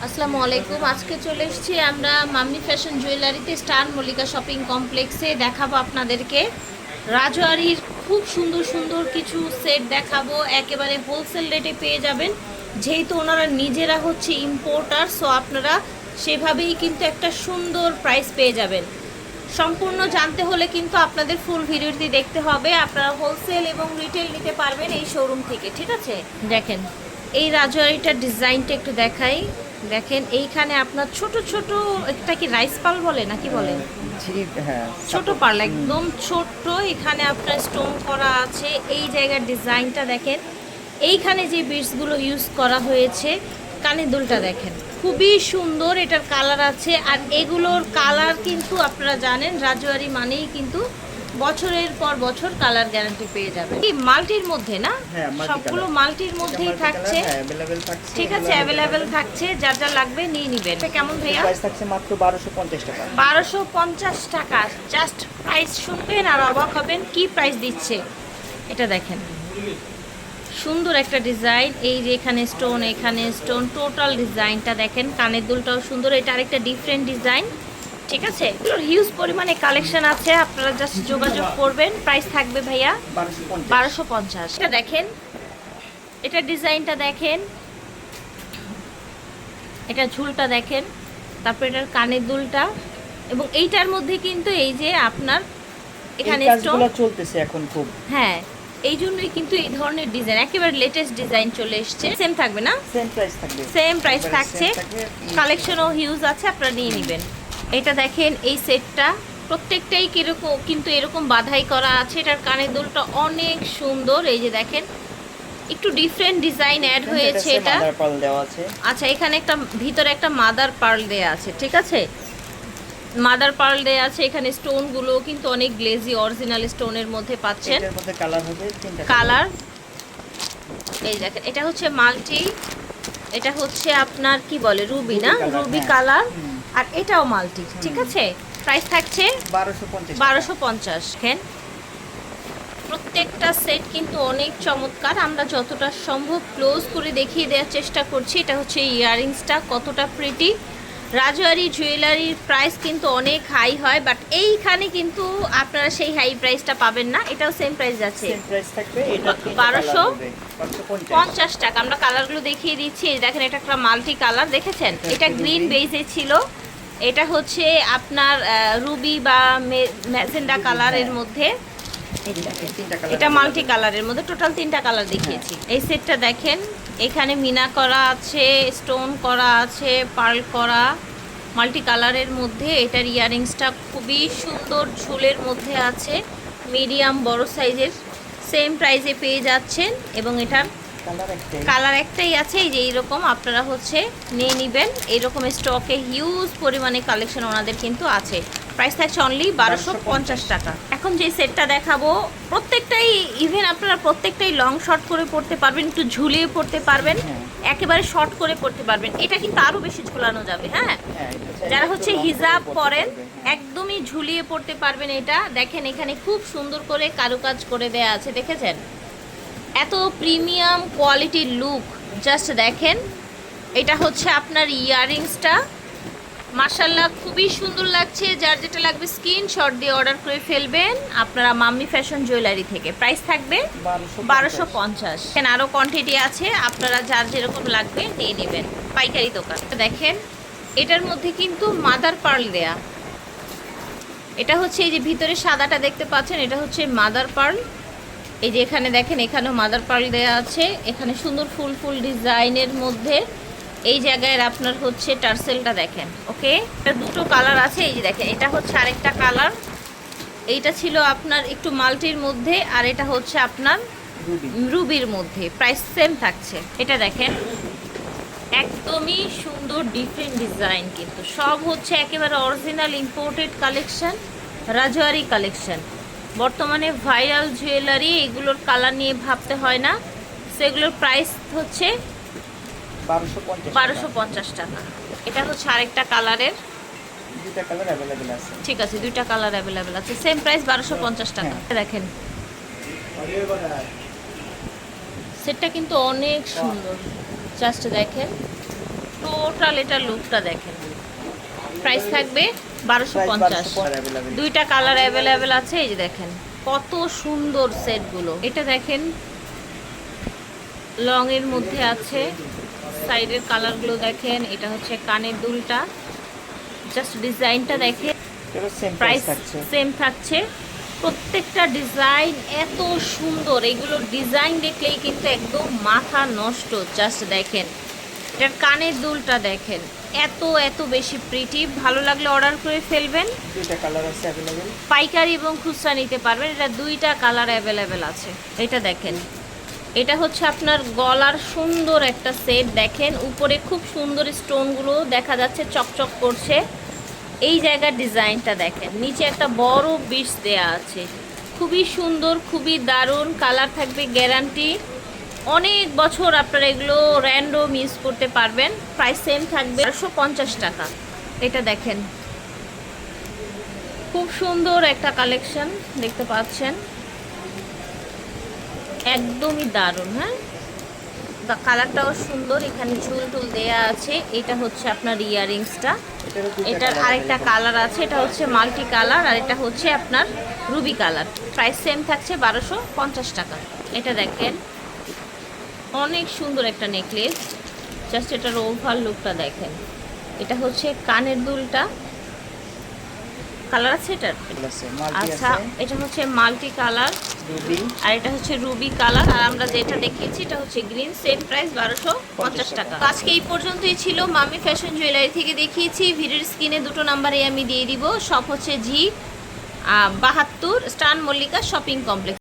আসসালামু আলাইকুম। আজকে চলে এসেছি আমরা মাম্মি ফ্যাশন জুয়েলারিতে, স্টার মল্লিকা শপিং কমপ্লেক্সে। দেখাবো আপনাদেরকে রাজওয়ারির খুব সুন্দর সুন্দর কিছু সেট দেখাবো, একেবারে হোলসেল রেটে পেয়ে যাবেন। যেহেতু ওনারা নিজেরা হচ্ছে ইম্পোর্টার, সো আপনারা সেভাবেই কিন্তু একটা সুন্দর প্রাইস পেয়ে যাবেন। সম্পূর্ণ জানতে হলে কিন্তু আপনাদের ফুল ভিডিওটি দেখতে হবে। আপনারা হোলসেল এবং রিটেল নিতে পারবেন এই শোরুম থেকে, ঠিক আছে? দেখেন এই রাজওয়ারিটার ডিজাইনটা একটু দেখাই। দেখেন এইখানে আপনার ছোট ছোট, একটা কি রাইস পাল বলে নাকি বলে, হ্যাঁ, ছোট পার্ল, একদম ছোট্ট। এখানে আপনার স্টোন করা আছে। এই জায়গার ডিজাইনটা দেখেন, এইখানে যে বিটসগুলো ইউজ করা হয়েছে, কানের দুলটা দেখেন খুবই সুন্দর। এটার কালার আছে, আর এগুলোর কালার কিন্তু আপনারা জানেন রাজওয়ারি মানেই কিন্তু বছরের পর বছর কালার গ্যারান্টি পেয়ে যাবে। কি মাল্টির মধ্যে না, সবগুলো মাল্টির মধ্যেই থাকছে, ঠিক আছে? অ্যাভেলেবেল থাকছে, যার যা লাগবে নিয়ে নেবেন। কেমন ভাইয়া? প্রাইস থাকছে মাত্র 1250 টাকা। 1250 টাকা। জাস্ট প্রাইস শুনবেন আর অবাক হবেন কি প্রাইস দিচ্ছে। এটা দেখেন সুন্দর একটা ডিজাইন। এই যে এখানে স্টোন, এখানে স্টোন, টোটাল ডিজাইনটা দেখেন। কানের দুলটাও সুন্দর। এটা আরেকটা ডিফারেন্ট ডিজাইন, ঠিক আছে? এগুলোর হিউজ পরিমাণে কালেকশন আছে, আপনারা জাস্ট যোগাযোগ করবেন। প্রাইস থাকবে ভাইয়া 1250। এটা দেখেন, এটা ডিজাইনটা দেখেন, এটা ঝুলটা দেখেন, তারপর এটার কানের দুলটা, এবং এইটার মধ্যে কিন্তু এই যে আপনার এখানে স্টোন চলতেছে এখন খুব। হ্যাঁ, এই জন্যই কিন্তু এই ধরনের ডিজাইন, একেবারে লেটেস্ট ডিজাইন চলে এসছে। সেম থাকবে না? সেম প্রাইস থাকবে। সেম প্রাইস থাকছে। কালেকশনও হিউজ আছে, আপনারা নিয়ে নেবেন। এটা দেখেন এই সেটটা প্রত্যেকটাই কিরকম, কিন্তু এরকম বাধাই করা আছে। এটার কানের দুলটা অনেক সুন্দর। এই যে দেখেন একটু ডিফারেন্ট ডিজাইন অ্যাড হয়েছে এটা। আচ্ছা, এখানে একটা ভিতরে একটা মাদার পার্ল দেয়া আছে, ঠিক আছে? মাদার পার্ল দেয়া আছে। এখানে স্টোনগুলো কিন্তু অনেক গ্লেজি অরিজিনাল স্টোনের মধ্যে পাচ্ছেন। এর মধ্যে কালার হবে তিনটা কালার। এই দেখেন এটা হচ্ছে মাল্টি, এটা হচ্ছে আপনার কি বলে রুবি না, রুবি কালার, আর এটাও মাল্টি, ঠিক আছে? প্রাইস থাকছে 1250। দেখেন প্রত্যেকটা সেট কিন্তু অনেক চমৎকার। আমরা যতটা সম্ভব ক্লোজ করে দেখিয়ে দেওয়ার চেষ্টা করছি। এটা হচ্ছে ইয়াররিংসটা কতটা প্রিটি। রাজওয়ারি জুয়েলারির প্রাইস কিন্তু অনেক হাই হয়, বাট এইখানে কিন্তু আপনারা সেই হাই প্রাইসটা পাবেন না। এটাও সেম প্রাইস আছে, 1250 টাকা। আমরা কালারগুলো দেখিয়ে দিচ্ছি। দেখেন এটা একটা মাল্টি কালার, দেখেছেন? এটা গ্রিন বেজে ছিল, এটা হচ্ছে আপনার রুবি বা ম্যাজেন্ডা কালারের মধ্যে, এটা মাল্টি কালারের মধ্যে। টোটাল 3টা কালার দেখিয়েছি। এই সেটটা দেখেন, এখানে মিনা করা আছে, স্টোন করা আছে, পার্ল করা, মাল্টি কালারের মধ্যে। এটার ইয়ারিংসটা খুবই সুন্দর, ঝুলের মধ্যে আছে, মিডিয়াম বড় সাইজের। সেম প্রাইসে পেয়ে যাচ্ছেন, এবং এটার কালার একটাই আছে। এই যে এইরকম আপনারা হচ্ছে নিয়ে নেবেন। এইরকম স্টকে হিউজ পরিমাণে কালেকশন ওনাদের কিন্তু আছে। প্রাইস থাকছে অনলি 1250 টাকা। এখন যে সেটটা দেখাবো প্রত্যেকটাই, ইভেন আপনারা প্রত্যেকটাই লং শর্ট করে পড়তে পারবেন, একটু ঝুলিয়ে পড়তে পারবেন, একেবারে শর্ট করে পড়তে পারবেন। এটা কিন্তু আরও বেশি ঝুলানো যাবে। হ্যাঁ, যারা হচ্ছে হিজাব পরেন একদমই ঝুলিয়ে পড়তে পারবেন। এটা দেখেন এখানে খুব সুন্দর করে কারুকাজ করে দেয়া আছে, দেখেছেন? এত প্রিমিয়াম কোয়ালিটির লুক, জাস্ট দেখেন। এটা হচ্ছে আপনার ইয়াররিংসটা, মাশাআল্লাহ খুবই সুন্দর লাগছে। যার যেটা লাগবে স্ক্রিনশট দিয়ে অর্ডার করে ফেলবেন আপনারা মাম্মি ফ্যাশন জুয়েলারি থেকে। প্রাইস থাকবে 1250। এখানে আরও কোয়ান্টিটি আছে, আপনারা যার যেরকম লাগবে নিয়ে নেবেন, পাইকারি দোকান। দেখেন এটার মধ্যে কিন্তু মাদার পার্ল দেয়া। এটা হচ্ছে এই যে ভিতরে সাদাটা দেখতে পাচ্ছেন, এটা হচ্ছে মাদার পার্ল। এই যে এখানে দেখেন, এখানেও মাদার পার্ল দেওয়া আছে। এখানে সুন্দর ফুল ফুল ডিজাইনের মধ্যে এই জায়গায় আপনার হচ্ছে টার্সেলটা দেখেন। ওকে, এটা দুটো কালার আছে। এই যে দেখেন এটা হচ্ছে আরেকটা কালার। এইটা ছিল আপনার একটু মাল্টির মধ্যে, আর এটা হচ্ছে আপনার রুবির মধ্যে। প্রাইস সেম থাকছে। এটা দেখেন একদমই সুন্দর ডিফারেন্ট ডিজাইন, কিন্তু সব হচ্ছে একেবারে original imported collection, Rajwari collection. বর্তমানে ভাইরাল জুয়েলারি, এগুলোর কালার নিয়ে ভাবতে হয় না। সেগুলোর প্রাইস হচ্ছে 1250 টাকা। এটা হচ্ছে আরেকটা কালারের, ঠিক আছে? 2টা কালার অ্যাভেলেবেল আছে, সেম প্রাইস 1250 টাকা। দেখেন সেটটা কিন্তু অনেক সুন্দর, জাস্ট দেখেন টোটাল এটা লুকটা দেখেন। প্রাইস থাকবে প্রাইস 1250। 1250 অ্যাভেলেবেল। দুইটা কালার অ্যাভেলেবেল আছে। এই যে দেখেন কত সুন্দর সেটগুলো। এটা দেখেন লং এর মধ্যে আছে, সাইডের কালারগুলো দেখেন। এটা হচ্ছে কানের দুলটা, জাস্ট ডিজাইনটা দেখেন। এটা সেম প্রাইস প্রাইস থাকছে। সেম থাকছে। প্রত্যেকটা ডিজাইন এত সুন্দর, এগুলো ডিজাইন দেখলেই কিন্তু একদম মাথা নষ্ট। জাস্ট দেখেন এটার কানের দুলটা দেখেন, এত এত বেশি প্রিটি। ভালো লাগলে অর্ডার করে ফেলবেন। দুইটা কালার আছে অ্যাভেলেবেল। পাইকারি এবং খুচরা নিতে পারবেন। এটা দুইটা কালার অ্যাভেলেবেল আছে। এটা দেখেন, এটা হচ্ছে আপনার গলার সুন্দর একটা সেট। দেখেন উপরে খুব সুন্দর স্টোনগুলো দেখা যাচ্ছে, চকচক করছে। এই জায়গার ডিজাইনটা দেখেন, নিচে একটা বড় বিশ দেয়া আছে। খুবই সুন্দর, খুবই দারুণ। কালার থাকবে গ্যারান্টি, অনেক বছর আপনারা এগুলো র্যান্ডম ইউজ করতে পারবেন। প্রাইস সেম থাকবে 1250 টাকা। এটা দেখেন খুব সুন্দর একটা কালেকশন দেখতে পাচ্ছেন, একদমই দারুণ। হ্যাঁ, কালারটাও সুন্দর, এখানে ঝুল টুল দেয়া আছে। এটা হচ্ছে আপনার ইয়াররিংসটা। এটার আরেকটা কালার আছে, এটা হচ্ছে মাল্টি কালার, আর এটা হচ্ছে আপনার রুবি কালার। প্রাইস সেম থাকছে 1250 টাকা। এটা দেখেন অনেক সুন্দর একটা নেকলেস, জাস্ট এটার ওভার লুকটা দেখেন। এটা হচ্ছে কানের দুলটা, কালার আছে এটার। আচ্ছা, এটা হচ্ছে মাল্টি কালার, রুবি, আর এটা হচ্ছে রুবি কালার। আর আমরা যেটা দেখিয়েছি এটা হচ্ছে গ্রিন। সেম প্রাইস 1250 টাকা। আজকে এই পর্যন্তই ছিল। মামি ফ্যাশন জুয়েলারি থেকে দেখিয়েছি। ভিডিওর স্ক্রিনে দুটো নাম্বারে আমি দিয়ে দিব। সব হচ্ছে জি 72 স্টান মল্লিকা শপিং কমপ্লেক্স।